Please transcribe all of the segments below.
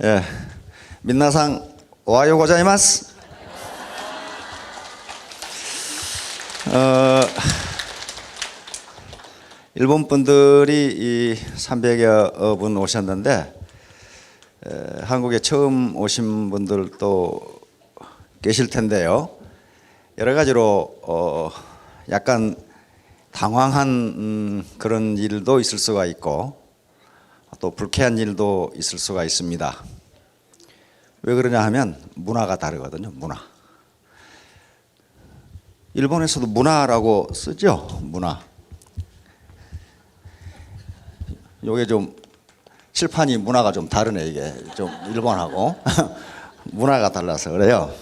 예, 민나상 오하요 고자이마스. 일본 분들이 300여 분 오셨는데 한국에 처음 오신 분들도 계실 텐데요. 여러 가지로 약간 당황한 그런 일도 있을 수가 있고 또 불쾌한 일도 있을 수가 있습니다. 왜 그러냐 하면 문화가 다르거든요. 문화. 일본에서도 문화라고 쓰죠. 문화. 요게 좀 칠판이 문화가 좀 다르네. 이게 좀 일본하고 문화가 달라서 그래요.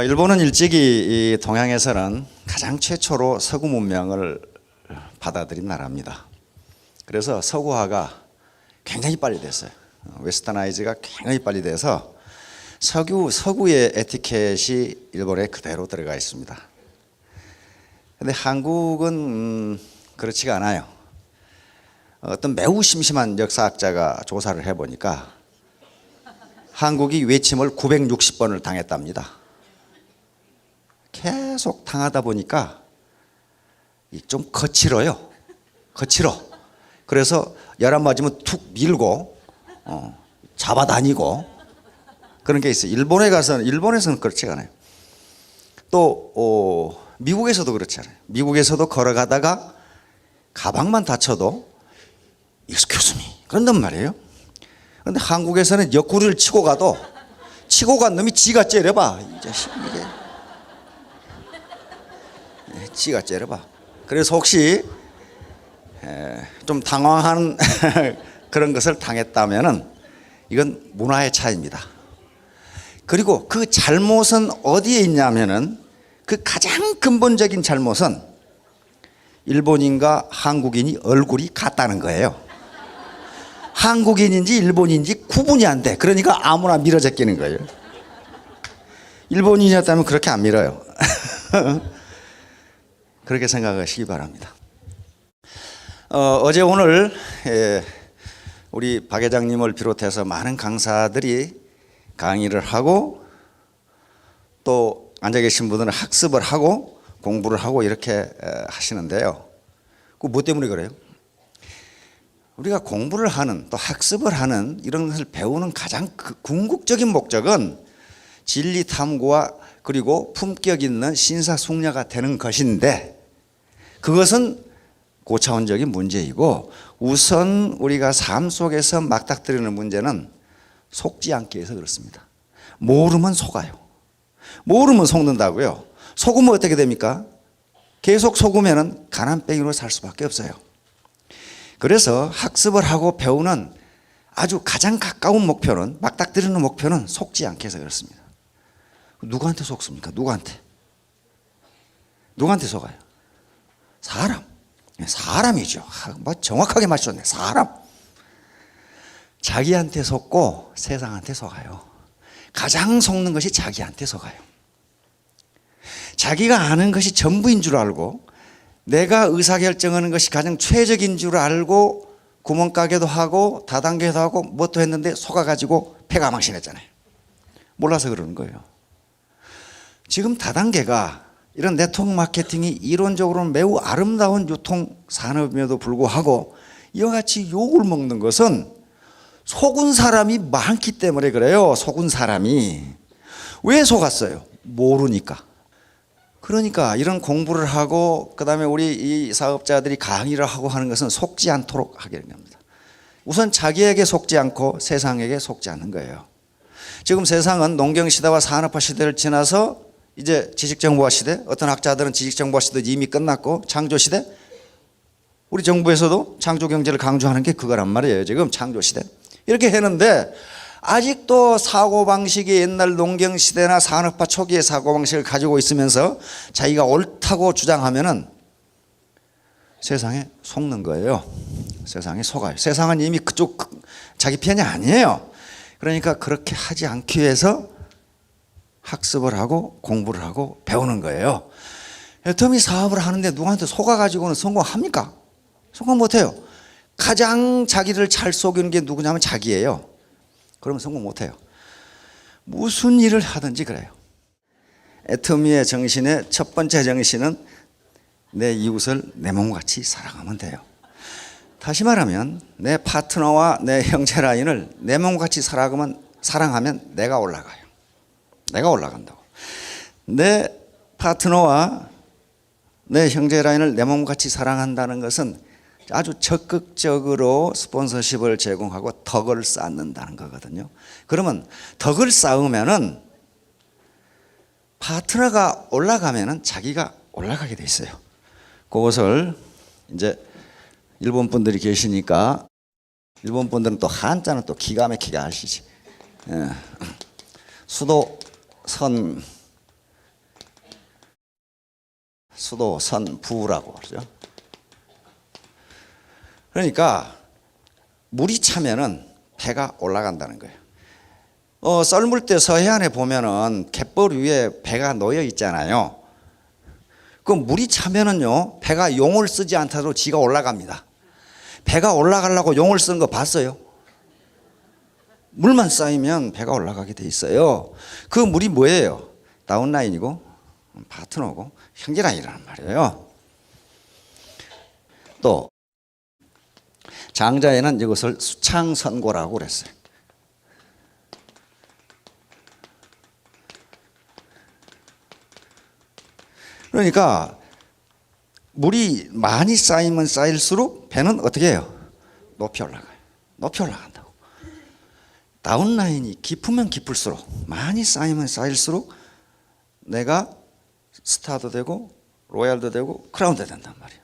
일본은 일찍이 이 동양에서는 가장 최초로 서구 문명을 받아들인 나라입니다. 그래서 서구화가 굉장히 빨리 됐어요. 웨스터나이즈가 굉장히 빨리 돼서 서구의 에티켓이 일본에 그대로 들어가 있습니다. 근데 한국은 그렇지가 않아요. 어떤 매우 심심한 역사학자가 조사를 해보니까 한국이 외침을 960번을 당했답니다. 계속 당하다 보니까 좀 거칠어요. 거칠어. 그래서 열 안 맞으면 툭 밀고 잡아다니고 그런 게 있어요. 일본에서는 그렇지 않아요. 또 미국에서도 그렇지 않아요. 미국에서도 걸어가다가 가방만 다쳐도 excuse me 그런단 말이에요. 그런데 한국에서는 옆구리를 치고 가도 치고 간 놈이 지가 째려봐. 이 자식 이게 지가 째려봐. 그래서 혹시 좀 당황한 그런 것을 당했다면은 이건 문화의 차이입니다. 그리고 그 잘못은 어디에 있냐면은 그 가장 근본적인 잘못은 일본인과 한국인이 얼굴이 같다는 거예요. 한국인인지 일본인지 구분이 안 돼. 그러니까 아무나 밀어 제끼는 거예요. 일본인이었다면 그렇게 안 밀어요. 그렇게 생각하시기 바랍니다. 어제 오늘 우리 박 회장님을 비롯해서 많은 강사들이 강의를 하고 또 앉아 계신 분들은 학습을 하고 공부를 하고 이렇게 하시는데요. 그 뭐 때문에 그래요? 우리가 공부를 하는 또 학습을 하는 이런 것을 배우는 가장 궁극적인 목적은 진리 탐구와 그리고 품격 있는 신사숙녀가 되는 것인데 그것은 고차원적인 문제이고 우선 우리가 삶 속에서 맞닥뜨리는 문제는 속지 않기 위해서 그렇습니다. 모르면 속아요. 모르면 속는다고요. 속으면 어떻게 됩니까? 계속 속으면 가난뱅이로 살 수밖에 없어요. 그래서 학습을 하고 배우는 아주 가장 가까운 목표는 맞닥뜨리는 목표는 속지 않게 해서 그렇습니다. 누구한테 속습니까? 누구한테 속아요? 사람이죠. 뭐 정확하게 맞췄네. 사람. 자기한테 속고 세상한테 속아요. 가장 속는 것이 자기한테 속아요. 자기가 아는 것이 전부인 줄 알고 내가 의사결정하는 것이 가장 최적인 줄 알고 구멍가게도 하고 다단계도 하고 뭣도 했는데 속아가지고 폐가 망신했잖아요. 몰라서 그러는 거예요. 지금 다단계가 이런 네트워크 마케팅이 이론적으로는 매우 아름다운 유통 산업임에도 불구하고 이와 같이 욕을 먹는 것은 속은 사람이 많기 때문에 그래요. 속은 사람이. 왜 속았어요? 모르니까. 그러니까 이런 공부를 하고 그다음에 우리 이 사업자들이 강의를 하고 하는 것은 속지 않도록 하게 된 겁니다. 우선 자기에게 속지 않고 세상에게 속지 않는 거예요. 지금 세상은 농경시대와 산업화 시대를 지나서 이제 지식정보화 시대, 어떤 학자들은 지식정보화 시대 이미 끝났고 창조시대, 우리 정부에서도 창조경제를 강조하는 게 그거란 말이에요. 지금 창조시대. 이렇게 했는데 아직도 사고방식이 옛날 농경시대나 산업화 초기의 사고방식을 가지고 있으면서 자기가 옳다고 주장하면은 세상에 속는 거예요. 세상에 속아요. 세상은 이미 그쪽 자기 편이 아니에요. 그러니까 그렇게 하지 않기 위해서 학습을 하고 공부를 하고 배우는 거예요. 애터미 사업을 하는데 누구한테 속아가지고는 성공합니까? 성공 못해요. 가장 자기를 잘 속이는 게 누구냐면 자기예요. 그러면 성공 못해요. 무슨 일을 하든지 그래요. 애터미의 정신의 첫 번째 정신은 내 이웃을 내 몸같이 사랑하면 돼요. 다시 말하면 내 파트너와 내 형제 라인을 내 몸같이 사랑하면 내가 올라가요. 내가 올라간다고. 내 파트너와 내 형제 라인을 내 몸같이 사랑한다는 것은 아주 적극적으로 스폰서십을 제공하고 덕을 쌓는다는 거거든요. 그러면 덕을 쌓으면은 파트너가 올라가면은 자기가 올라가게 돼 있어요. 그것을 이제 일본 분들이 계시니까 일본 분들은 또 한자는 또 기가 막히게 아시지. 수도선부라고 그러죠. 그러니까 물이 차면은 배가 올라간다는 거예요. 썰물 때 서해안에 보면은 갯벌 위에 배가 놓여 있잖아요. 그 물이 차면은요, 배가 용을 쓰지 않더라도 지가 올라갑니다. 배가 올라가려고 용을 쓰는 거 봤어요? 물만 쌓이면 배가 올라가게 돼 있어요. 그 물이 뭐예요? 다운라인이고 파트너고 형제라인이라는 말이에요. 또 장자에는 이것을 수창선고라고 그랬어요. 그러니까 물이 많이 쌓이면 쌓일수록 배는 어떻게 해요? 높이 올라가요. 높이 올라간다고. 다운라인이 깊으면 깊을수록, 많이 쌓이면 쌓일수록 내가 스타도 되고 로얄도 되고 크라운도 된단 말이에요.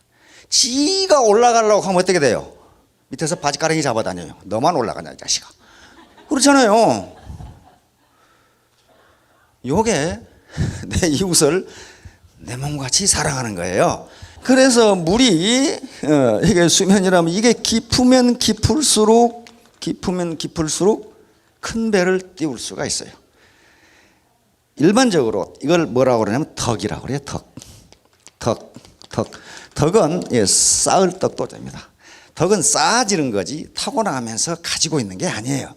지가 올라가려고 하면 어떻게 돼요? 밑에서 바지가랑이 잡아다녀요. 너만 올라가냐 이 자식아. 그렇잖아요. 요게 내 이웃을 내 몸같이 사랑하는 거예요. 그래서 물이 이게 수면이라면 이게 깊으면 깊을수록 큰 배를 띄울 수가 있어요. 일반적으로 이걸 뭐라고 그러냐면 덕이라고 그래요. 덕은 쌓을 떡도 됩니다. 덕은 쌓아지는 거지 타고나면서 가지고 있는 게 아니에요.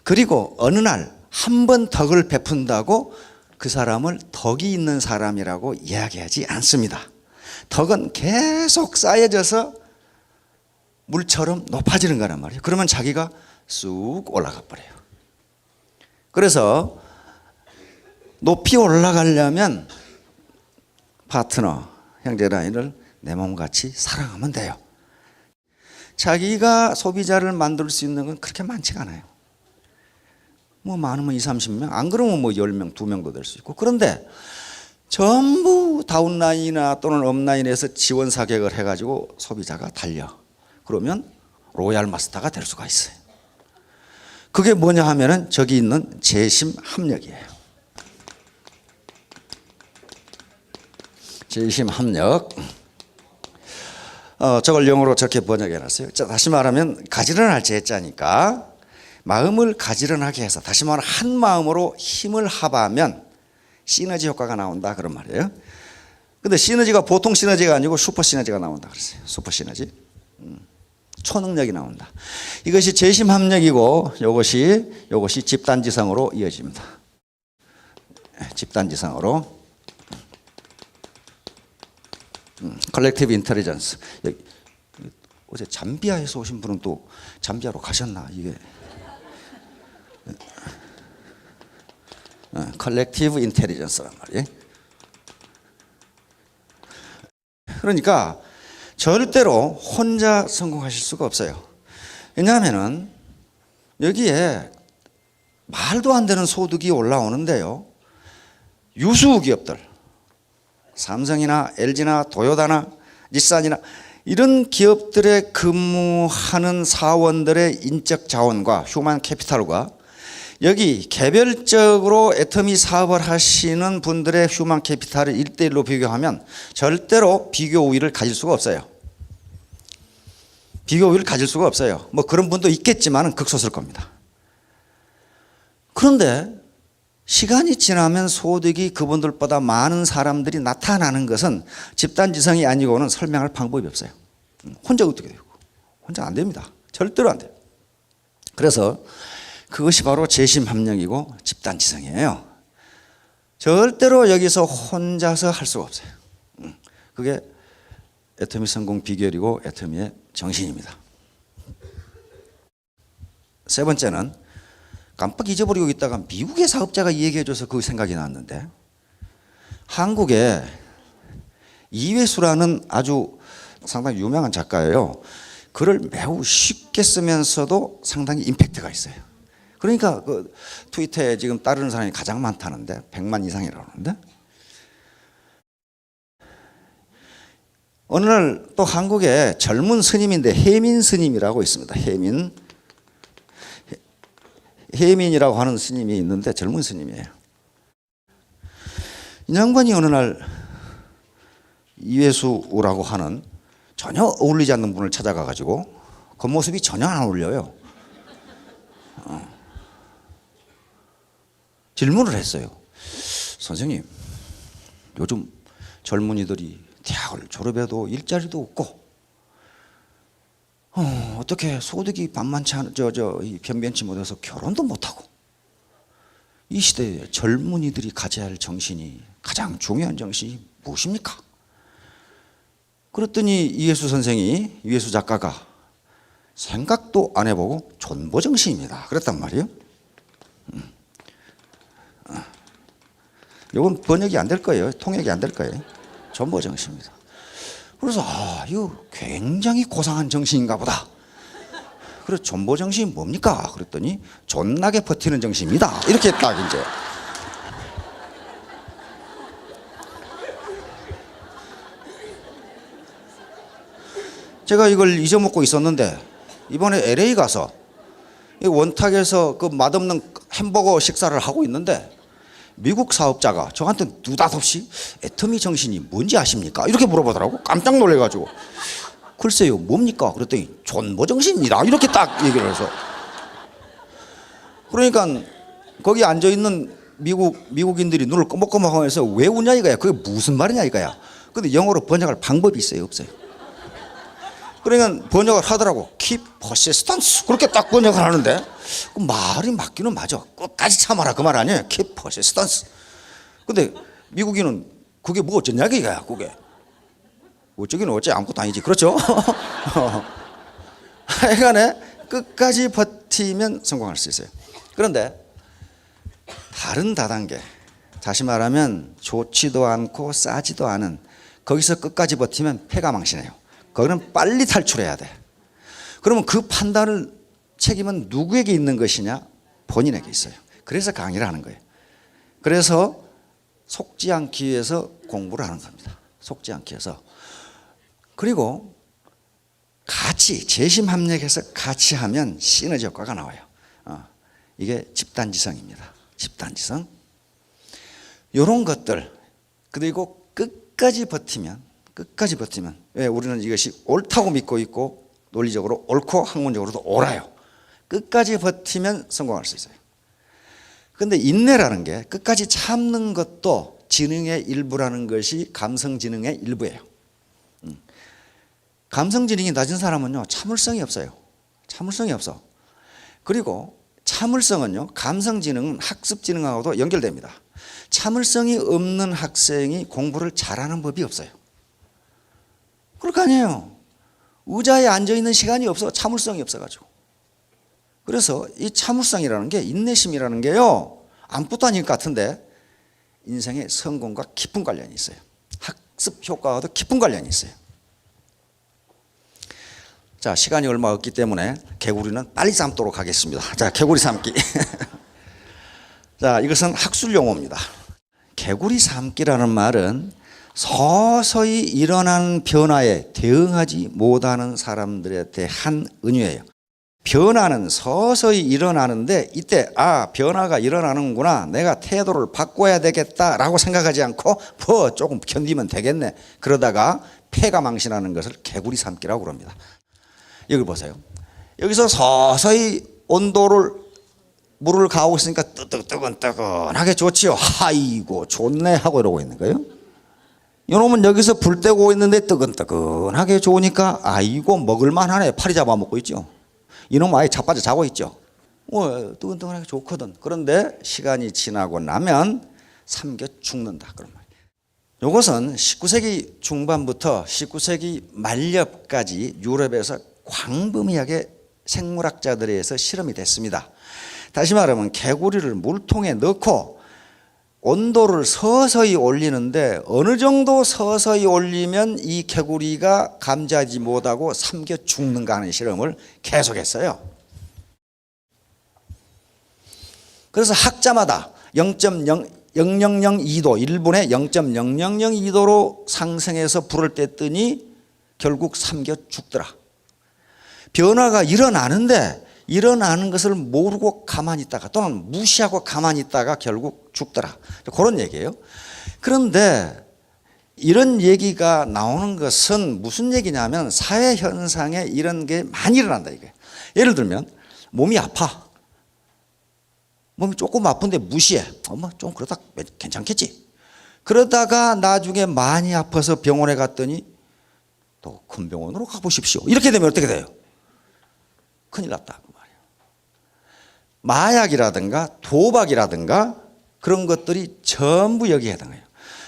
그리고 어느 날 한 번 덕을 베푼다고 그 사람을 덕이 있는 사람이라고 이야기하지 않습니다. 덕은 계속 쌓여져서 물처럼 높아지는 거란 말이에요. 그러면 자기가 쑥 올라가 버려요. 그래서 높이 올라가려면 파트너, 형제 라인을 내 몸같이 사랑하면 돼요. 자기가 소비자를 만들 수 있는 건 그렇게 많지가 않아요. 뭐 많으면 20, 30명, 안 그러면 뭐 10명, 2명도 될 수 있고. 그런데 전부 다운라인이나 또는 업라인에서 지원 사격을 해가지고 소비자가 달려. 그러면 로얄 마스터가 될 수가 있어요. 그게 뭐냐 하면은 저기 있는 재심 합력이에요. 재심 합력. 저걸 영어로 저렇게 번역해 놨어요. 다시 말하면 가지런할 제자니까 마음을 가지런하게 해서, 다시 말하면 한 마음으로 힘을 합하면 시너지 효과가 나온다 그런 말이에요. 근데 시너지가 보통 시너지가 아니고 슈퍼 시너지가 나온다 그랬어요. 슈퍼 시너지. 초능력이 나온다. 이것이 재심 합력이고 요것이 집단지성으로 이어집니다. 집단지성으로. 컬렉티브 인텔리전스. 어제 잠비아에서 오신 분은 또 잠비아로 가셨나 이게. 컬렉티브 인텔리전스란 말이에요. 그러니까 절대로 혼자 성공하실 수가 없어요. 왜냐하면은 여기에 말도 안 되는 소득이 올라오는데요. 유수 기업들, 삼성이나 LG나 도요타나 닛산이나 이런 기업들에 근무하는 사원들의 인적 자원과 휴먼 캐피탈과 여기 개별적으로 애터미 사업을 하시는 분들의 휴먼 캐피탈을 1대1로 비교하면 절대로 비교 우위를 가질 수가 없어요. 비교 우위를 가질 수가 없어요. 뭐 그런 분도 있겠지만 극소수일 겁니다. 그런데 시간이 지나면 소득이 그분들보다 많은 사람들이 나타나는 것은 집단지성이 아니고는 설명할 방법이 없어요. 혼자 어떻게 되고 혼자 안 됩니다. 절대로 안 돼요. 그래서 그것이 바로 재심합력이고 집단지성이에요. 절대로 여기서 혼자서 할 수가 없어요. 그게 애터미 성공 비결이고 애터미의 정신입니다. 세 번째는 깜빡 잊어버리고 있다가 미국의 사업자가 얘기해줘서 그 생각이 났는데, 한국에 이회수라는 아주 상당히 유명한 작가예요. 글을 매우 쉽게 쓰면서도 상당히 임팩트가 있어요. 그러니까 그 트위터에 지금 따르는 사람이 가장 많다는데 100만 이상이라고 하는데, 어느 날 또 한국에 젊은 스님인데 혜민 스님이라고 있습니다. 혜민이라고 하는 스님이 있는데 젊은 스님이에요. 이 양반이 어느 날 이회수라고 하는 전혀 어울리지 않는 분을 찾아가 가지고 겉모습이 전혀 안 어울려요. 질문을 했어요. 선생님, 요즘 젊은이들이 대학을 졸업해도 일자리도 없고 어떻게 소득이 만만치 않은 변변치 못해서 결혼도 못하고, 이 시대에 젊은이들이 가져야 할 정신이, 가장 중요한 정신이 무엇입니까? 그랬더니 이회수 작가가 생각도 안 해보고 존버정신입니다 그랬단 말이에요. 이건 번역이 안 될 거예요. 통역이 안 될 거예요. 존버정신입니다. 그래서 이거 굉장히 고상한 정신인가 보다. 그래서 존버정신이 뭡니까? 그랬더니 존나게 버티는 정신입니다. 이렇게 딱 이제. 제가 이걸 잊어먹고 있었는데 이번에 LA 가서 원탁에서 그 맛없는 햄버거 식사를 하고 있는데 미국 사업자가 저한테 느닷없이 애터미 정신이 뭔지 아십니까? 이렇게 물어보더라고. 깜짝 놀래가지고 글쎄요 뭡니까? 그랬더니 존버 정신이라 이렇게 딱 얘기를 해서, 그러니까 거기 앉아있는 미국인들이 눈을 꺼먹꺼먹하면서 왜 웃냐 이거야. 그게 무슨 말이냐 이거야. 근데 영어로 번역할 방법이 있어요 없어요? 그러니까 번역을 하더라고. Keep persistence 그렇게 딱 번역을 하는데 그 말이 맞기는 맞아. 끝까지 참아라 그 말 아니에요. Keep persistence. 근데 미국인은 그게 뭐 어쩌냐 이거야. 그게 어쩌기는 어째 아무것도 아니지. 그렇죠? 하여간에 끝까지 버티면 성공할 수 있어요. 그런데 다른 다단계, 다시 말하면 좋지도 않고 싸지도 않은, 거기서 끝까지 버티면 패가 망신해요. 거기는 빨리 탈출해야 돼. 그러면 그 판단을 책임은 누구에게 있는 것이냐? 본인에게 있어요. 그래서 강의를 하는 거예요. 그래서 속지 않기 위해서 공부를 하는 겁니다. 속지 않기 위해서. 그리고 같이 재심합력해서 같이 하면 시너지 효과가 나와요. 이게 집단지성입니다. 집단지성. 이런 것들, 그리고 끝까지 버티면 왜 우리는 이것이 옳다고 믿고 있고 논리적으로 옳고 학문적으로도 옳아요. 끝까지 버티면 성공할 수 있어요. 그런데 인내라는 게, 끝까지 참는 것도 지능의 일부라는 것이 감성지능의 일부예요. 감성지능이 낮은 사람은요 참을성이 없어요. 참을성이 없어. 그리고 참을성은요 감성지능은 학습지능하고도 연결됩니다. 참을성이 없는 학생이 공부를 잘하는 법이 없어요. 그럴 거 아니에요. 의자에 앉아있는 시간이 없어. 참을성이 없어가지고. 그래서 이 참을성이라는 게, 인내심이라는 게요 아무것도 아닐 것 같은데 인생의 성공과 깊은 관련이 있어요. 학습 효과와도 깊은 관련이 있어요. 자, 시간이 얼마 없기 때문에 개구리는 빨리 삶도록 하겠습니다. 자, 개구리 삶기. 자, 이것은 학술 용어입니다. 개구리 삶기라는 말은 서서히 일어나는 변화에 대응하지 못하는 사람들에 대한 은유예요. 변화는 서서히 일어나는데 이때 변화가 일어나는구나, 내가 태도를 바꿔야 되겠다라고 생각하지 않고 조금 견디면 되겠네, 그러다가 폐가 망신하는 것을 개구리 삶기라고 그럽니다. 여기 보세요. 여기서 서서히 물을 가하고 있으니까 뜨끈뜨끈하게 좋지요. 아이고 좋네 하고 이러고 있는 거예요. 이놈은 여기서 불 떼고 있는데 뜨끈뜨끈하게 좋으니까 아이고 먹을만하네. 파리 잡아먹고 있죠. 이놈 아예 자빠져 자고 있죠. 뜨끈뜨끈하게 좋거든. 그런데 시간이 지나고 나면 삼겨 죽는다. 그런 말이에요. 이것은 19세기 중반부터 19세기 말엽까지 유럽에서 광범위하게 생물학자들에 의해서 실험이 됐습니다. 다시 말하면 개구리를 물통에 넣고 온도를 서서히 올리는데 어느 정도 서서히 올리면 이 개구리가 감지하지 못하고 삼겨 죽는가 하는 실험을 계속했어요. 그래서 학자마다 0.002도, 1분에 0.0002도로 상승해서 불을 뗐더니 결국 삼겨 죽더라. 변화가 일어나는 것을 모르고 가만히 있다가 또는 무시하고 가만히 있다가 결국 죽더라. 그런 얘기예요. 그런데 이런 얘기가 나오는 것은 무슨 얘기냐면 사회 현상에 이런 게 많이 일어난다 이게. 예를 들면 몸이 아파. 몸이 조금 아픈데 무시해. 좀 그러다 괜찮겠지. 그러다가 나중에 많이 아파서 병원에 갔더니 또 큰 병원으로 가보십시오. 이렇게 되면 어떻게 돼요? 큰일 났다 그 말이에요. 마약이라든가 도박이라든가 그런 것들이 전부 여기에 해당해요.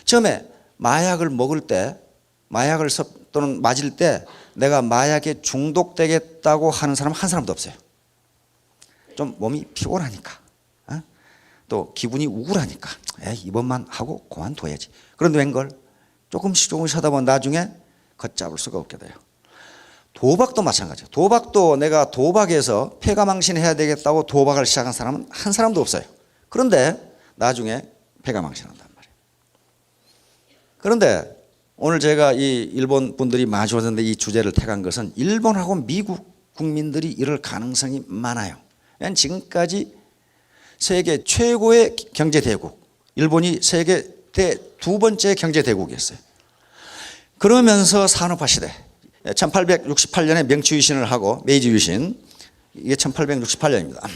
처음에 마약을 먹을 때, 또는 맞을 때 내가 마약에 중독되겠다고 하는 사람 한 사람도 없어요. 좀 몸이 피곤하니까, 또 기분이 우울하니까 이번만 하고 그만둬야지. 그런데 웬걸 조금씩 하다 보면 나중에 걷잡을 수가 없게 돼요. 도박도 마찬가지예요. 도박도 내가 도박에서 패가망신해야 되겠다고 도박을 시작한 사람은 한 사람도 없어요. 그런데 나중에 패가망신한단 말이에요. 그런데 오늘 제가 이 일본 분들이 많이 오셨는데 이 주제를 택한 것은 일본하고 미국 국민들이 이럴 가능성이 많아요. 왜냐하면 지금까지 세계 최고의 경제대국, 일본이 세계 두 번째 경제대국이었어요. 그러면서 산업화 시대, 1868년에 명치 유신을 하고 메이지 유신, 이게 1868년입니다.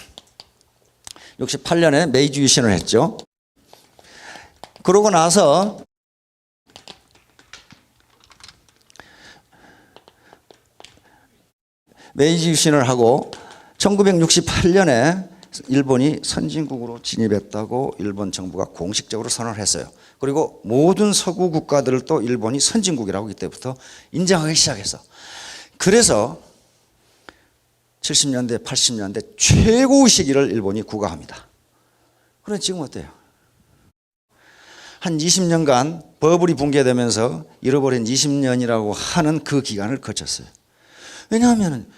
68년에 메이지 유신을 했죠. 그러고 나서 메이지 유신을 하고 1968년에 일본이 선진국으로 진입했다고 일본 정부가 공식적으로 선언을 했어요. 그리고 모든 서구 국가들도 일본이 선진국이라고 이때부터 인정하기 시작했어. 그래서 70년대, 80년대 최고의 시기를 일본이 구가합니다. 그런데 지금 어때요? 한 20년간 버블이 붕괴되면서 잃어버린 20년이라고 하는 그 기간을 거쳤어요. 왜냐하면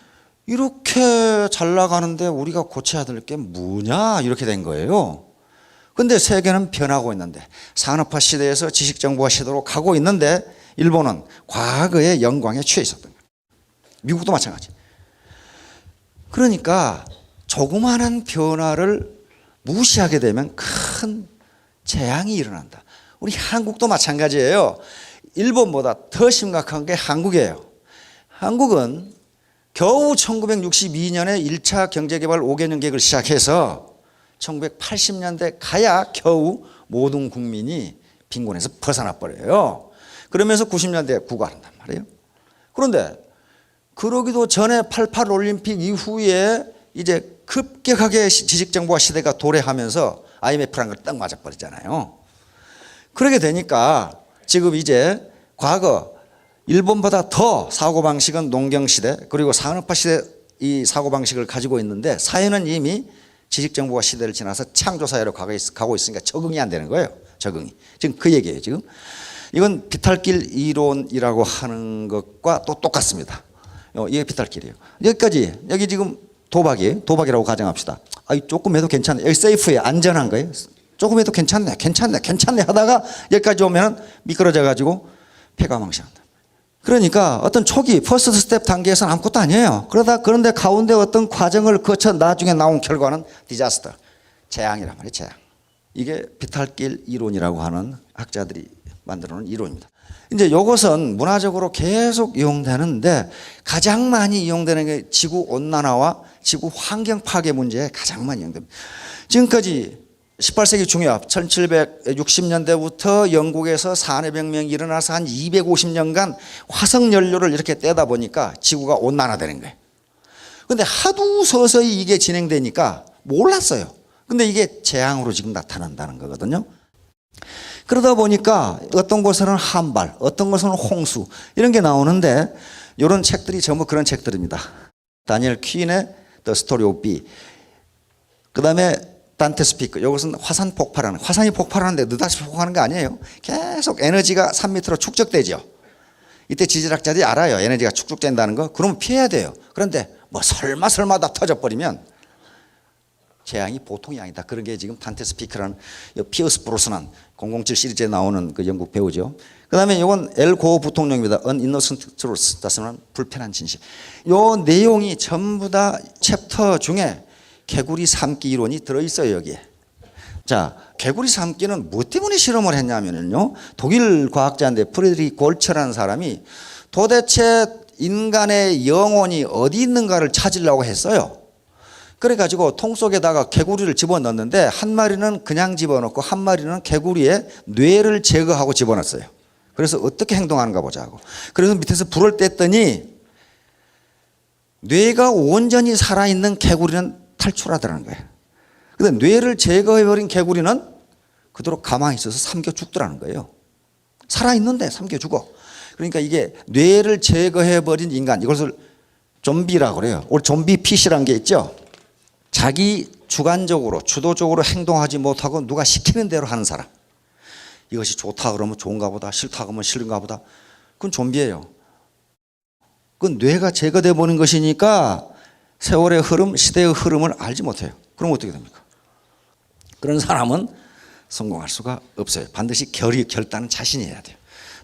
이렇게 잘 나가는데 우리가 고쳐야 될 게 뭐냐 이렇게 된 거예요. 그런데 세계는 변하고 있는데 산업화 시대에서 지식정보화 시대로 가고 있는데 일본은 과거의 영광에 취해 있었던 거예요. 미국도 마찬가지. 그러니까 조그마한 변화를 무시하게 되면 큰 재앙이 일어난다. 우리 한국도 마찬가지예요. 일본보다 더 심각한 게 한국이에요. 한국은 겨우 1962년에 1차 경제개발 5개년 계획을 시작해서 1980년대 가야 겨우 모든 국민이 빈곤에서 벗어나 버려요. 그러면서 90년대에 국가한단 말이에요. 그런데 그러기도 전에 88 올림픽 이후에 이제 급격하게 지식정보화 시대가 도래하면서 IMF라는 걸 딱 맞아버리잖아요. 그러게 되니까 지금 이제 과거 일본보다 더 사고방식은 농경시대 그리고 산업화 시대 이 사고방식을 가지고 있는데 사회는 이미 지식정보화 시대를 지나서 창조사회로 가고 있으니까 적응이 안 되는 거예요. 적응이. 지금 그 얘기예요. 지금 이건 비탈길 이론이라고 하는 것과 또 똑같습니다. 이게 비탈길이에요. 여기까지 여기 지금 도박이라고 가정합시다. 조금 해도 괜찮네. 여기 세이프에 안전한 거예요. 조금 해도 괜찮네 하다가 여기까지 오면 미끄러져 가지고 폐가망신한다. 그러니까 어떤 초기 퍼스트 스텝 단계에서는 아무것도 아니에요. 그런데 가운데 어떤 과정을 거쳐 나중에 나온 결과는 디자스터, 재앙이란 말이에요. 재앙. 이게 비탈길 이론이라고 하는 학자들이 만들어 놓은 이론입니다. 이제 이것은 문화적으로 계속 이용되는데 가장 많이 이용되는 게 지구 온난화와 지구 환경 파괴 문제에 가장 많이 이용됩니다. 지금까지 18세기 중엽 1760년대부터 영국에서 산업혁명이 일어나서 한 250년간 화석연료를 이렇게 떼다 보니까 지구가 온난화되는 거예요. 근데 하도 서서히 이게 진행되니까 몰랐어요. 근데 이게 재앙으로 지금 나타난다는 거거든요. 그러다 보니까 어떤 곳에는 한발, 어떤 곳에는 홍수 이런 게 나오는데 이런 책들이 전부 그런 책들입니다. 다니엘 퀸의 The Story of B, 그 다음에 단테 스피크, 이것은 화산 폭발하는, 화산이 폭발하는데 느닷없이 폭발하는 거 아니에요. 계속 에너지가 산 밑으로 축적되죠. 이때 지질학자들이 알아요. 에너지가 축적된다는 거. 그러면 피해야 돼요. 그런데 뭐 설마 다 터져버리면 재앙이 보통이 아니다. 그런 게 지금 단테 스피크라는 피어스 브로스난 007 시리즈에 나오는 그 영국 배우죠. 그 다음에 이건 엘 고 부통령입니다. An Innocent Truth, 불편한 진실. 요 내용이 전부 다 챕터 중에 개구리 삼기 이론이 들어있어요, 여기에. 자, 개구리 삼기는 뭐 때문에 실험을 했냐면요. 독일 과학자인데 프리드리히 골츠라는 사람이 도대체 인간의 영혼이 어디 있는가를 찾으려고 했어요. 그래가지고 통 속에다가 개구리를 집어넣었는데 한 마리는 그냥 집어넣고 한 마리는 개구리의 뇌를 제거하고 집어넣었어요. 그래서 어떻게 행동하는가 보자고. 그래서 밑에서 불을 뗐더니 뇌가 온전히 살아있는 개구리는 탈출하더라는 거예요. 근데 뇌를 제거해버린 개구리는 그대로 가만히 있어서 삼켜 죽더라는 거예요. 살아있는데 삼켜 죽어. 그러니까 이게 뇌를 제거해버린 인간, 이것을 좀비라고 그래요. 우리 좀비 핏이라는 게 있죠. 자기 주관적으로 주도적으로 행동하지 못하고 누가 시키는 대로 하는 사람. 이것이 좋다 그러면 좋은가 보다, 싫다 그러면 싫은가 보다. 그건 좀비예요. 그건 뇌가 제거돼 버린 것이니까 세월의 흐름, 시대의 흐름을 알지 못해요. 그럼 어떻게 됩니까? 그런 사람은 성공할 수가 없어요. 반드시 결단은 자신이 해야 돼요.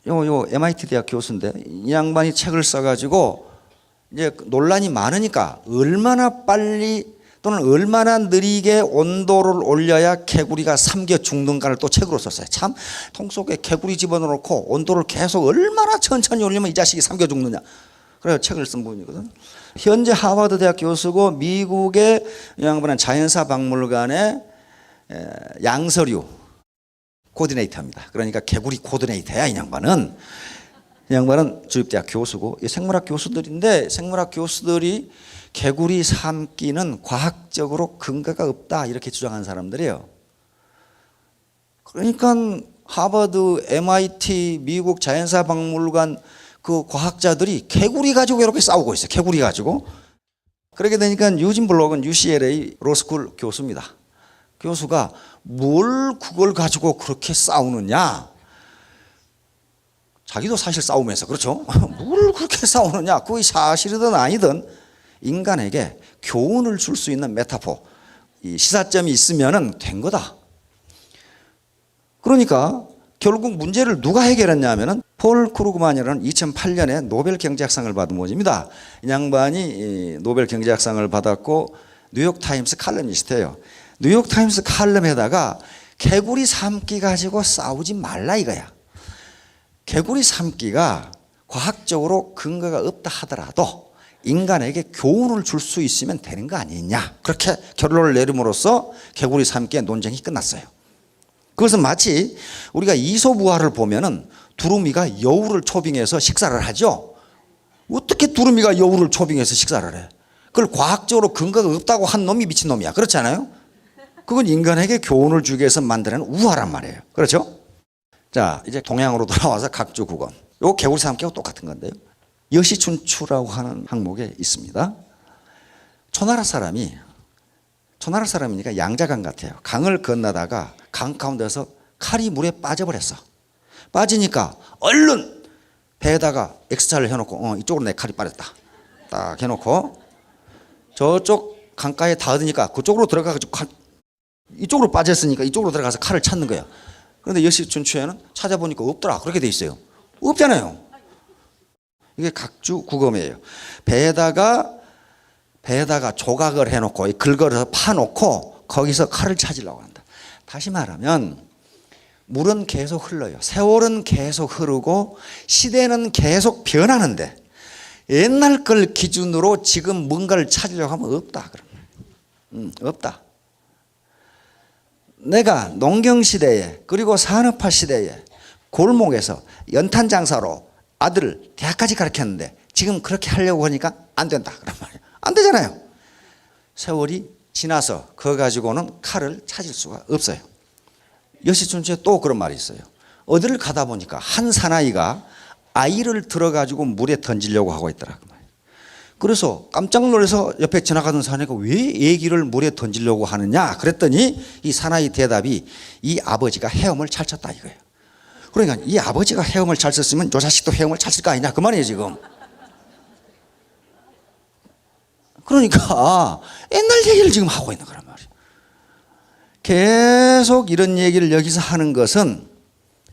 요 MIT 대학 교수인데 이 양반이 책을 써가지고 이제 논란이 많으니까 얼마나 빨리 또는 얼마나 느리게 온도를 올려야 개구리가 삼겨 죽는가를 또 책으로 썼어요. 참, 통 속에 개구리 집어넣고 온도를 계속 얼마나 천천히 올리면 이 자식이 삼겨 죽느냐. 그래서 책을 쓴 분이거든. 현재 하버드 대학 교수고 미국의 양반은 자연사 박물관의 양서류 코디네이터입니다. 그러니까 개구리 코디네이터야, 이 양반은. 이 양반은 주립대학 교수고 생물학 교수들인데 생물학 교수들이 개구리 삼기는 과학적으로 근거가 없다 이렇게 주장한 사람들이에요. 그러니까 하버드, MIT, 미국 자연사 박물관 그 과학자들이 개구리 가지고 이렇게 싸우고 있어요. 개구리 가지고. 그렇게 되니까 유진 블록은 UCLA 로스쿨 교수입니다. 교수가 뭘 그걸 가지고 그렇게 싸우느냐. 자기도 사실 싸우면서 그렇죠. 뭘 그렇게 싸우느냐. 그게 사실이든 아니든 인간에게 교훈을 줄 수 있는 메타포, 이 시사점이 있으면 된 거다. 그러니까 결국 문제를 누가 해결했냐면은 폴 크루그만이라는 2008년에 노벨 경제학상을 받은 분입니다. 이 양반이 노벨 경제학상을 받았고 뉴욕 타임스 칼럼니스트예요. 뉴욕 타임스 칼럼에다가 개구리 삼기 가지고 싸우지 말라 이거야. 개구리 삼기가 과학적으로 근거가 없다 하더라도 인간에게 교훈을 줄 수 있으면 되는 거 아니냐. 그렇게 결론을 내림으로써 개구리 삼기의 논쟁이 끝났어요. 그것은 마치 우리가 이솝우화를 보면은 두루미가 여우를 초빙해서 식사를 하죠. 어떻게 두루미가 여우를 초빙해서 식사를 해? 그걸 과학적으로 근거가 없다고 한 놈이 미친놈이야. 그렇지 않아요? 그건 인간에게 교훈을 주기 위해서 만드는 우화란 말이에요. 그렇죠? 자, 이제 동양으로 돌아와서 각주국어. 요 개구리 삼기하고 똑같은 건데요. 여시춘추라고 하는 항목에 있습니다. 초나라 사람이니까 양자강 같아요. 강을 건너다가 강 가운데서 칼이 물에 빠져버렸어. 빠지니까 얼른 배에다가 X자를 해놓고 이쪽으로 내 칼이 빠졌다. 딱 해놓고 저쪽 강가에 닿으니까 그쪽으로 들어가가지고 이쪽으로 빠졌으니까 이쪽으로 들어가서 칼을 찾는 거예요. 그런데 여시춘추에는 찾아보니까 없더라. 그렇게 돼 있어요. 없잖아요. 이게 각주국어매예요. 배에다가 조각을 해놓고 긁어서 파놓고 거기서 칼을 찾으려고 한다. 다시 말하면 물은 계속 흘러요. 세월은 계속 흐르고 시대는 계속 변하는데 옛날 걸 기준으로 지금 뭔가를 찾으려고 하면 없다. 없다. 내가 농경 시대에 그리고 산업화 시대에 골목에서 연탄 장사로 아들을 대학까지 가르쳤는데 지금 그렇게 하려고 하니까 안 된다 그런 말이에요. 안 되잖아요. 세월이 지나서 그거 가지고는 칼을 찾을 수가 없어요. 여시춘추에 또 그런 말이 있어요. 어디를 가다 보니까 한 사나이가 아이를 들어가지고 물에 던지려고 하고 있더라. 그래서 깜짝 놀라서 옆에 지나가던 사나이가 왜 애기를 물에 던지려고 하느냐 그랬더니 이 사나이 대답이 이 아버지가 헤엄을 잘 쳤다 이거예요. 그러니까 이 아버지가 헤엄을 잘 쳤으면 저 자식도 헤엄을 잘 칠 거 아니냐 그 말이에요 지금. 그러니까 옛날 얘기를 지금 하고 있는 거란 말이에요. 계속 이런 얘기를 여기서 하는 것은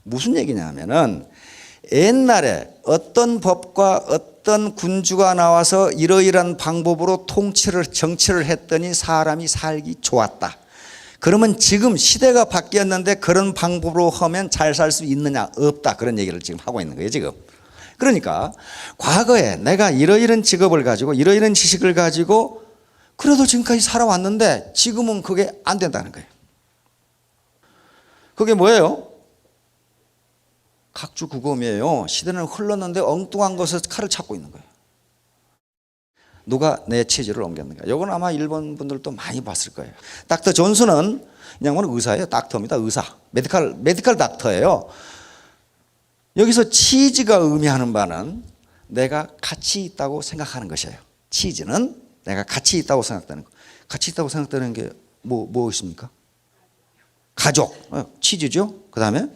무슨 얘기냐면은 옛날에 어떤 법과 어떤 군주가 나와서 이러이러한 방법으로 정치를 했더니 사람이 살기 좋았다. 그러면 지금 시대가 바뀌었는데 그런 방법으로 하면 잘 살 수 있느냐 없다 그런 얘기를 지금 하고 있는 거예요 지금. 그러니까 과거에 내가 이러이러한 직업을 가지고 이러이러한 지식을 가지고 그래도 지금까지 살아왔는데 지금은 그게 안 된다는 거예요. 그게 뭐예요? 각주국엄이에요. 시대는 흘렀는데 엉뚱한 것에 칼을 찾고 있는 거예요. 누가 내 체질을 옮겼는가? 이건 아마 일본 분들도 많이 봤을 거예요. 닥터 존슨은 그냥 의사예요. 닥터입니다. 의사. 메디컬 닥터예요. 여기서 치즈가 의미하는 바는 내가 가치 있다고 생각하는 것이에요. 치즈는 내가 가치 있다고 생각되는 거. 가치 있다고 생각되는 게 뭐 있습니까? 가족, 치즈죠. 그 다음에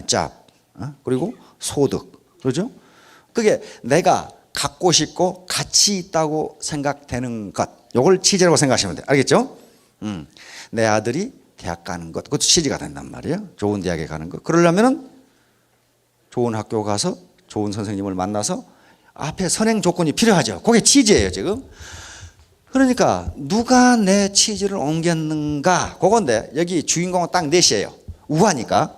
짭, 그리고 소득, 그렇죠? 그게 내가 갖고 싶고 가치 있다고 생각되는 것, 이걸 치즈라고 생각하시면 돼요. 알겠죠? 내 아들이 대학 가는 것, 그것도 치즈가 된단 말이에요. 좋은 대학에 가는 것. 그러려면은 좋은 학교 가서 좋은 선생님을 만나서 앞에 선행 조건이 필요하죠. 그게 치즈예요, 지금. 그러니까 누가 내 치즈를 옮겼는가? 그건데 여기 주인공은 딱 넷이에요. 우하니까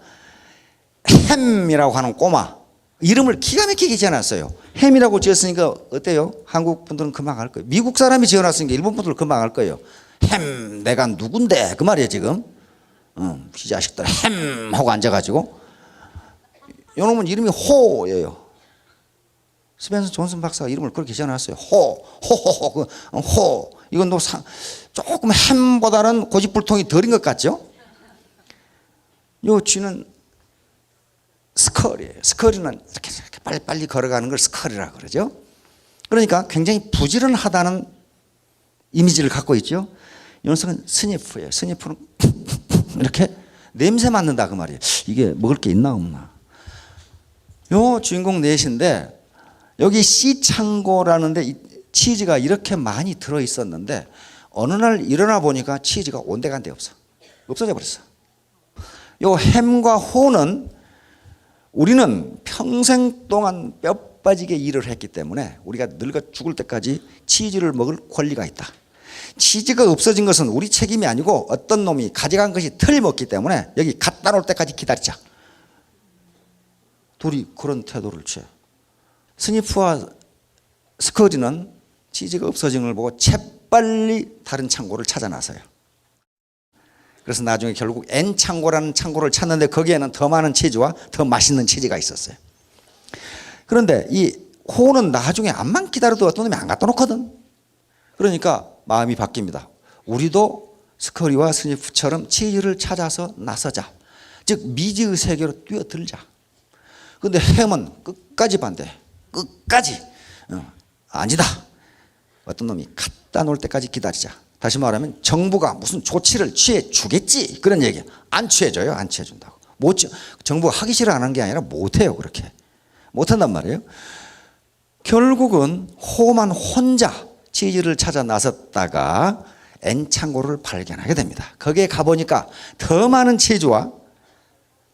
햄이라고 하는 꼬마 이름을 기가 막히게 지어놨어요. 햄이라고 지었으니까 어때요? 한국 분들은 금방 알 거예요. 미국 사람이 지어놨으니까 일본 분들은 금방 알 거예요. 햄 내가 누군데 그 말이에요 지금. 이 자식들 햄 하고 앉아가지고 요놈은 이름이 호예요. 스펜서 존슨 박사가 이름을 그렇게 지어놨어요. 호. 이건 조금 햄보다는 고집불통이 덜인 것 같죠? 요 쥐는 스컬이에요. 스컬이는 이렇게 빨리 걸어가는 걸 스컬이라고 그러죠. 그러니까 굉장히 부지런하다는 이미지를 갖고 있죠. 이 녀석은 스니프예요. 스니프는 이렇게 냄새 맡는다 그 말이에요. 이게 먹을 게 있나 없나. 요 주인공 넷인데 여기 C창고라는데 이 치즈가 이렇게 많이 들어있었는데 어느 날 일어나 보니까 치즈가 온데간데 없어져 버렸어. 요 햄과 호는 우리는 평생 동안 뼈 빠지게 일을 했기 때문에 우리가 늙어 죽을 때까지 치즈를 먹을 권리가 있다. 치즈가 없어진 것은 우리 책임이 아니고 어떤 놈이 가져간 것이 틀림없기 때문에 여기 갖다 놓을 때까지 기다리자. 둘이 그런 태도를 취해. 스니프와 스커리는 치즈가 없어진 걸 보고 재빨리 다른 창고를 찾아 나서요. 그래서 나중에 결국 N 창고라는 창고를 찾는데 거기에는 더 많은 치즈와 더 맛있는 치즈가 있었어요. 그런데 이 호는 나중에 암만 기다려도 어떤 놈이 안 갖다 놓거든. 그러니까 마음이 바뀝니다. 우리도 스커리와 스니프처럼 치즈를 찾아서 나서자. 즉 미지의 세계로 뛰어들자. 그런데 햄은 끝까지 반대. 끝까지 아니다. 어떤 놈이 갖다 놓을 때까지 기다리자. 다시 말하면 정부가 무슨 조치를 취해 주겠지 그런 얘기야. 안 취해줘요. 안 취해준다고. 정부가 하기 싫어하는 게 아니라 못해요. 그렇게 못한단 말이에요. 결국은 호만 혼자 치즈를 찾아 나섰다가 N창고를 발견하게 됩니다. 거기에 가보니까 더 많은 치즈와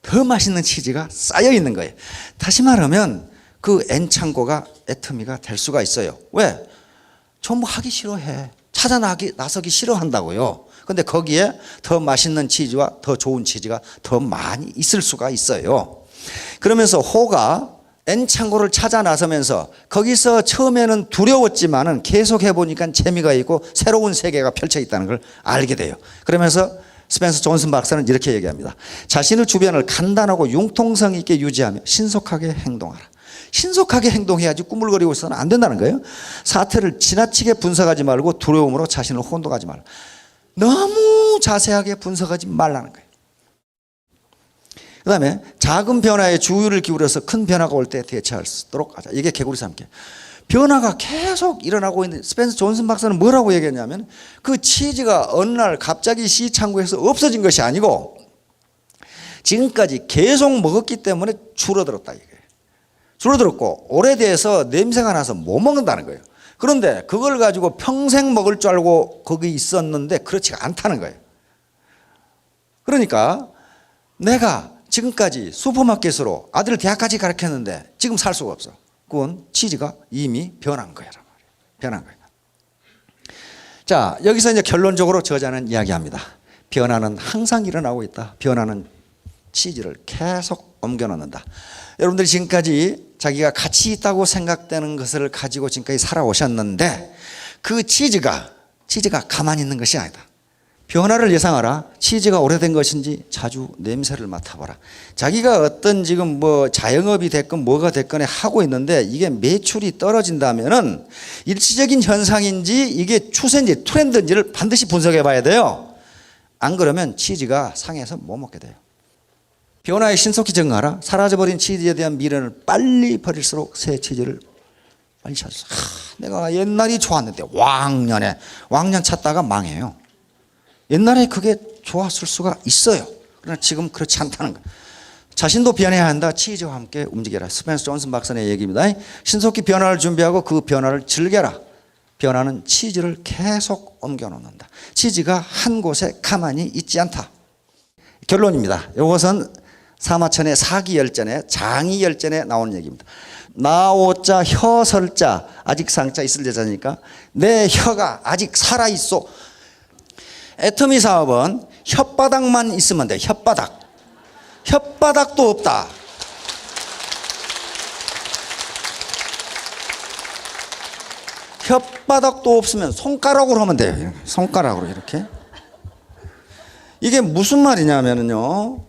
더 맛있는 치즈가 쌓여 있는 거예요. 다시 말하면 그 N창고가 애터미가 될 수가 있어요. 왜? 전부 하기 싫어해. 찾아 나서기 싫어한다고요. 근데 거기에 더 맛있는 치즈와 더 좋은 치즈가 더 많이 있을 수가 있어요. 그러면서 호가 N창고를 찾아 나서면서 거기서 처음에는 두려웠지만은 계속 해보니까 재미가 있고 새로운 세계가 펼쳐 있다는 걸 알게 돼요. 그러면서 스펜서 존슨 박사는 이렇게 얘기합니다. 자신의 주변을 간단하고 융통성 있게 유지하며 신속하게 행동하라. 신속하게 행동해야지 꾸물거리고 있어서는 안 된다는 거예요. 사태를 지나치게 분석하지 말고 두려움으로 자신을 혼동하지 말라. 너무 자세하게 분석하지 말라는 거예요. 그 다음에 작은 변화에 주의를 기울여서 큰 변화가 올 때 대처할 수 있도록 하자. 이게 개구리 삼기. 변화가 계속 일어나고 있는 스펜서 존슨 박사는 뭐라고 얘기했냐면 그 치즈가 어느 날 갑자기 시창고에서 없어진 것이 아니고 지금까지 계속 먹었기 때문에 줄어들었다 이거예요. 줄어들었고 오래돼서 냄새가 나서 못 먹는다는 거예요. 그런데 그걸 가지고 평생 먹을 줄 알고 거기 있었는데 그렇지가 않다는 거예요. 그러니까 내가 지금까지 슈퍼마켓으로 아들을 대학까지 가르쳤는데 지금 살 수가 없어. 그건 치즈가 이미 변한 거란 말이에요. 변한 거예요. 자, 여기서 이제 결론적으로 저자는 이야기합니다. 변화는 항상 일어나고 있다. 변화는 치즈를 계속 옮겨 놓는다. 여러분들이 지금까지 자기가 가치 있다고 생각되는 것을 가지고 지금까지 살아오셨는데 그 치즈가 가만히 있는 것이 아니다. 변화를 예상하라. 치즈가 오래된 것인지 자주 냄새를 맡아보라. 자기가 어떤 지금 뭐 자영업이 됐건 뭐가 됐건 하고 있는데 이게 매출이 떨어진다면은 일시적인 현상인지 이게 추세인지 트렌드인지를 반드시 분석해 봐야 돼요. 안 그러면 치즈가 상해서 못 먹게 돼요. 변화에 신속히 적응하라. 사라져버린 치즈에 대한 미련을 빨리 버릴수록 새 치즈를 빨리 찾을 수. 내가 옛날이 좋았는데 왕년 찾다가 망해요. 옛날에 그게 좋았을 수가 있어요. 그러나 지금 그렇지 않다는 거예요. 자신도 변해야 한다. 치즈와 함께 움직여라. 스펜서 존슨 박사의 얘기입니다. 신속히 변화를 준비하고 그 변화를 즐겨라. 변화는 치즈를 계속 옮겨놓는다. 치즈가 한 곳에 가만히 있지 않다. 결론입니다. 이것은 사마천의 사기열전에 장이열전에 나오는 얘기입니다. 나오자 혀설자 아직 상자 있을 여자니까 내 혀가 아직 살아있어. 애터미 사업은 혓바닥만 있으면 돼. 혓바닥도 없다. 혓바닥도 없으면 손가락으로 하면 돼요. 손가락으로 이렇게. 이게 무슨 말이냐면요.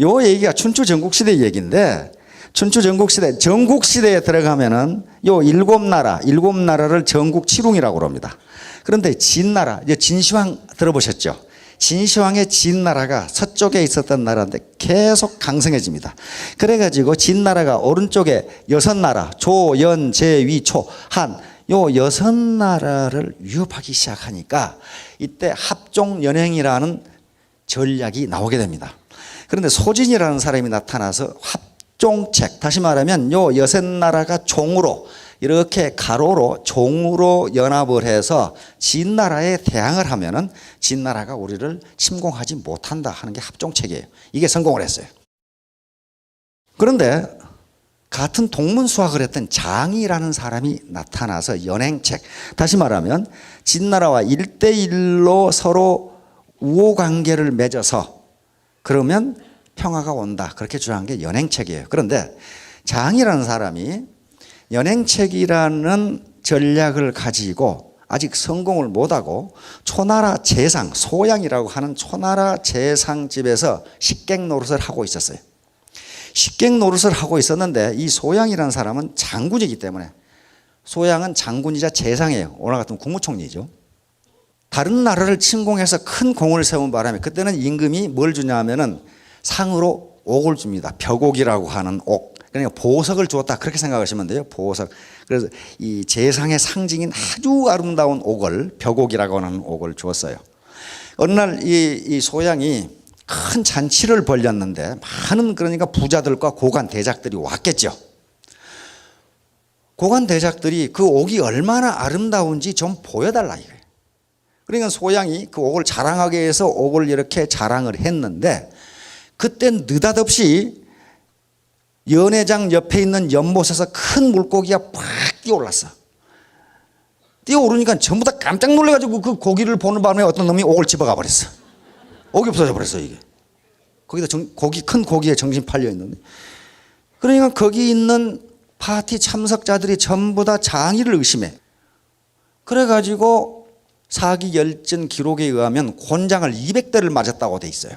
요 얘기가 춘추 전국시대 얘기인데 춘추 전국시대에 들어가면은 요 일곱 나라를 전국칠웅이라고 합니다. 그런데 진나라, 이제 진시황 들어보셨죠? 진시황의 진나라가 서쪽에 있었던 나라인데 계속 강성해집니다. 그래가지고 진나라가 오른쪽에 여섯 나라, 조, 연, 제, 위, 초, 한, 요 여섯 나라를 위협하기 시작하니까 이때 합종연행이라는 전략이 나오게 됩니다. 그런데 소진이라는 사람이 나타나서 합종책, 다시 말하면 요 여섯 나라가 종으로 이렇게 가로로 종으로 연합을 해서 진나라에 대항을 하면은 진나라가 우리를 침공하지 못한다 하는 게 합종책이에요. 이게 성공을 했어요. 그런데 같은 동문수학을 했던 장이라는 사람이 나타나서 연행책, 다시 말하면 진나라와 1대1로 서로 우호관계를 맺어서 그러면 평화가 온다, 그렇게 주장한 게 연행책이에요. 그런데 장이라는 사람이 연행책이라는 전략을 가지고 아직 성공을 못하고 초나라 재상, 소양이라고 하는 초나라 재상집에서 식객 노릇을 하고 있었어요. 식객 노릇을 하고 있었는데 이 소양이라는 사람은 장군이기 때문에, 소양은 장군이자 재상이에요. 오늘 같은 국무총리죠. 다른 나라를 침공해서 큰 공을 세운 바람에 그때는 임금이 뭘 주냐 하면은 상으로 옥을 줍니다. 벽옥이라고 하는 옥. 그러니까 보석을 주었다, 그렇게 생각하시면 돼요. 보석. 그래서 이 재상의 상징인 아주 아름다운 옥을, 벽옥이라고 하는 옥을 주었어요. 어느 날 이 소양이 큰 잔치를 벌였는데 많은, 그러니까 부자들과 고관 대작들이 왔겠죠. 고관 대작들이 그 옥이 얼마나 아름다운지 좀 보여달라 이거예요. 그러니까 소양이 그 옥을 자랑하게 해서 옥을 이렇게 자랑을 했는데 그때 느닷없이 연회장 옆에 있는 연못에서 큰 물고기가 팍 뛰어올랐어. 뛰어오르니까 전부 다 깜짝 놀라가지고 그 고기를 보는 바람에 어떤 놈이 옥을 집어가 버렸어. 옥이 없어져 버렸어 이게. 거기다 큰 고기에 정신 팔려 있는데 그러니까 거기 있는 파티 참석자들이 전부 다 장의를 의심해. 그래가지고 사기 열전 기록에 의하면 곤장을 200대를 맞았다고 돼 있어요.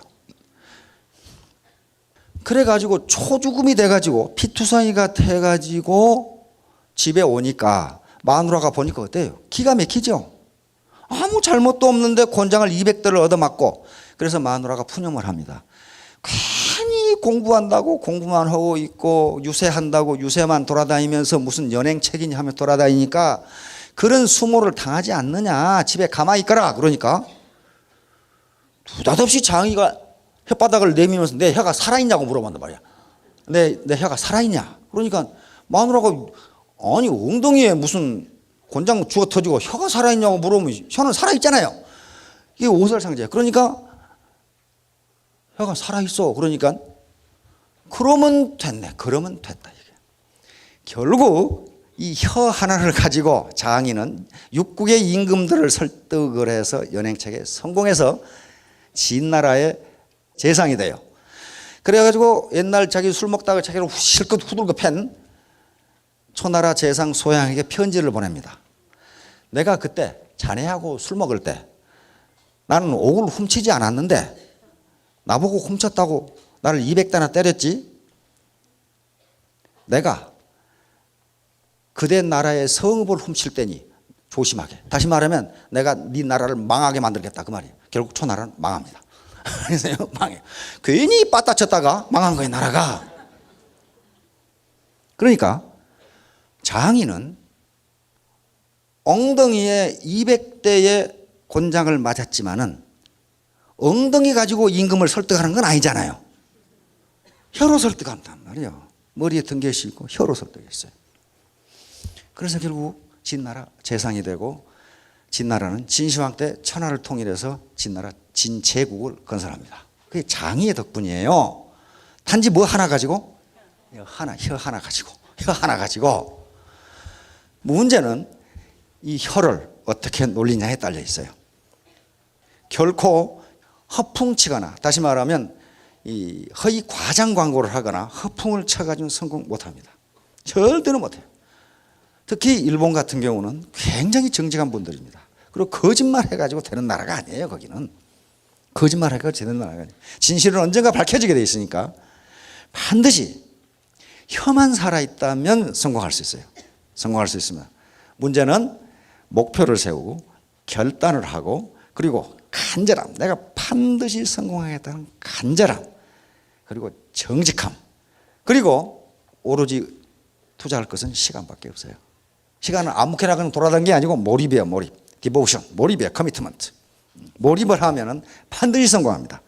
그래가지고 초죽음이 돼가지고 피투성이가 돼가지고 집에 오니까 마누라가 보니까 어때요? 기가 막히죠. 아무 잘못도 없는데 곤장을 200대를 얻어맞고, 그래서 마누라가 푸념을 합니다. 괜히 공부한다고 공부만 하고 있고 유세한다고 유세만 돌아다니면서 무슨 연행책이냐 하며 돌아다니니까 그런 수모를 당하지 않느냐, 집에 가만히 있거라. 그러니까 느닷없이 장이가 혓바닥을 내밀면서 내 혀가 살아있냐고 물어본단 말이야. 내 혀가 살아있냐. 그러니까 마누라가 아니 엉덩이에 무슨 곤장 죽어 터지고 혀가 살아있냐고 물어보면 혀는 살아있잖아요. 이게 오설상제야. 그러니까 혀가 살아있어. 그러니까 그러면 됐네. 그러면 됐다. 이게. 결국 이 혀 하나를 가지고 장인은 육국의 임금들을 설득을 해서 연행책에 성공해서 진나라의 재상이 돼요. 그래가지고 옛날 자기 술 먹다가 자기를 실컷 후들겨 팬 초나라 재상 소양에게 편지를 보냅니다. 내가 그때 자네하고 술 먹을 때 나는 옥을 훔치지 않았는데 나보고 훔쳤다고 나를 200대나 때렸지. 내가 그대 나라의 성읍을 훔칠 때니 조심하게. 다시 말하면 내가 네 나라를 망하게 만들겠다 그 말이에요. 결국 초나라는 망합니다. 그래서 망해요. 괜히 빠따쳤다가 망한 거예요, 나라가. 그러니까 장인은 엉덩이에 200대의 곤장을 맞았지만은 엉덩이 가지고 임금을 설득하는 건 아니잖아요. 혀로 설득한단 말이에요. 머리에 등겨 씌고 혀로 설득했어요. 그래서 결국 진나라 재상이 되고 진나라는 진시황 때 천하를 통일해서 진나라 진제국을 건설합니다. 그게 장의의 덕분이에요. 단지 뭐 하나 가지고? 혀 하나 가지고. 문제는 이 혀를 어떻게 놀리냐에 딸려 있어요. 결코 허풍치거나, 다시 말하면 이 허위 과장 광고를 하거나 허풍을 쳐가지고 성공 못합니다. 절대로 못해요. 특히 일본 같은 경우는 굉장히 정직한 분들입니다. 그리고 거짓말 해가지고 되는 나라가 아니에요. 거기는 거짓말 해가지고 되는 나라가 아니에요. 진실은 언젠가 밝혀지게 돼 있으니까 반드시 혀만 살아있다면 성공할 수 있어요. 성공할 수 있으면. 문제는 목표를 세우고 결단을 하고 그리고 간절함, 내가 반드시 성공하겠다는 간절함, 그리고 정직함, 그리고 오로지 투자할 것은 시간밖에 없어요. 시간은 아무렇게나 그냥 돌아다니는 게 아니고 몰입이에요. 몰입, 디보션, 몰입이에요. 커미트먼트. 몰입을 하면은 반드시 성공합니다.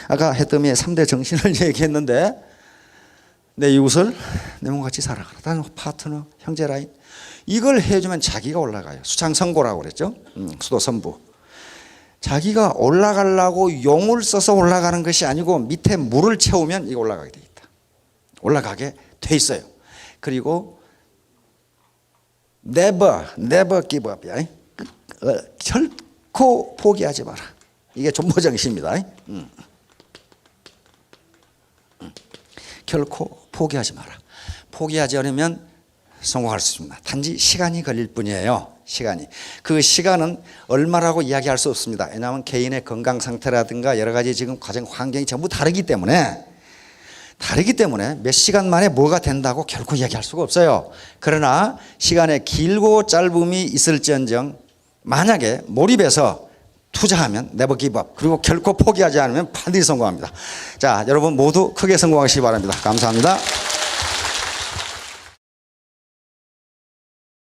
아까 해더미의 3대 정신을 얘기했는데 내 이웃을 내 몸같이 사랑하라. 다른 파트너, 형제 라인, 이걸 해주면 자기가 올라가요. 수창성고라고 그랬죠. 수도 선부. 자기가 올라가려고 용을 써서 올라가는 것이 아니고 밑에 물을 채우면 이거 올라가게 돼 있다. 올라가게 돼 있어요. 그리고 never give up. 결코 포기하지 마라. 이게 존버정신입니다. 결코 포기하지 마라. 포기하지 않으면 성공할 수 있습니다. 단지 시간이 걸릴 뿐이에요. 시간이. 그 시간은 얼마라고 이야기할 수 없습니다. 왜냐하면 개인의 건강 상태라든가 여러 가지 지금 과정 환경이 전부 다르기 때문에 몇 시간 만에 뭐가 된다고 결코 이야기할 수가 없어요. 그러나 시간의 길고 짧음이 있을지언정 만약에 몰입해서 투자하면 never give up, 그리고 결코 포기하지 않으면 반드시 성공합니다. 자, 여러분 모두 크게 성공하시기 바랍니다. 감사합니다.